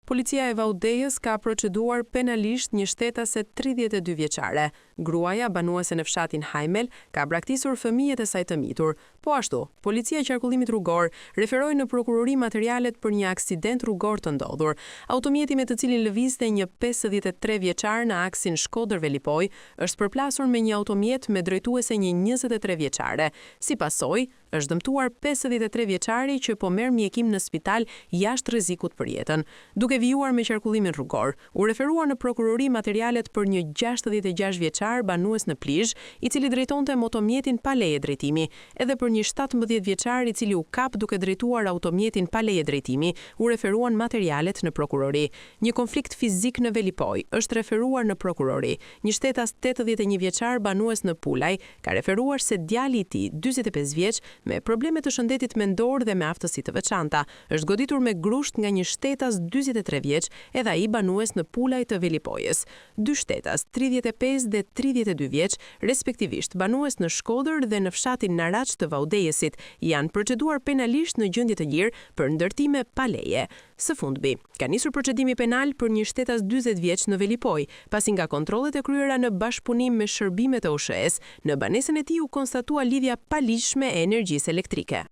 Policia e Vaudejës ka proceduar penalisht një shtetase 32 vjeçare. Gruaja, banuese në fshatin Hajmel, ka braktisur fëmijët e saj të mitur. Po ashtu, policia e qarkullimit rrugor referoi në prokurori materialet për një aksident rrugor të ndodhur. Automjeti me të cilin lëvizte një 53 vjeçar në aksin Shkodër-Velipoj është përplasur me një automjet me drejtuese një 23 vjeçare. Si pasojë, është dëmtuar 53 vjeçari që po merr mjekim në spital jashtë rrezikut për jetën. Duke vijuar me qarkullimin rrugor, u referuar në prokurori materialet për një 66 vjeçar banues në Plizh, i cili drejtonte motomjetin pa leje drejtimi, edhe për një 17 vjeçar i cili u kap duke drejtuar automjetin pa leje drejtimi, u referuan materialet në prokurori. Një konflikt fizik në Velipoj është referuar në prokurori. Një shtetas 81 vjeçar banues në Pulaj ka referuar se djali i tij, 45 vjeç, me probleme të shëndetit mendor dhe me aftësi të veçanta, është goditur me grusht nga një shtetas 43 vjeç, edhe ai banues në Pulaj të Velipojës. Dy shtetas, 35 dhe 32 vjeç, respektivisht banues në Shkodër dhe në fshatin Naraç të Vaudejësit, janë proceduar penalisht në gjendje të lirë për ndërtime pa leje. Së fundmi, ka nisur procedimi penal për një shtetas 40 vjeç në Velipoj, pasi nga kontrollet e kryera në bashkëpunim me shërbimet e OSHE-s, në banesën e tij u konstatua lidhja paligjshme e energjisë elektrike.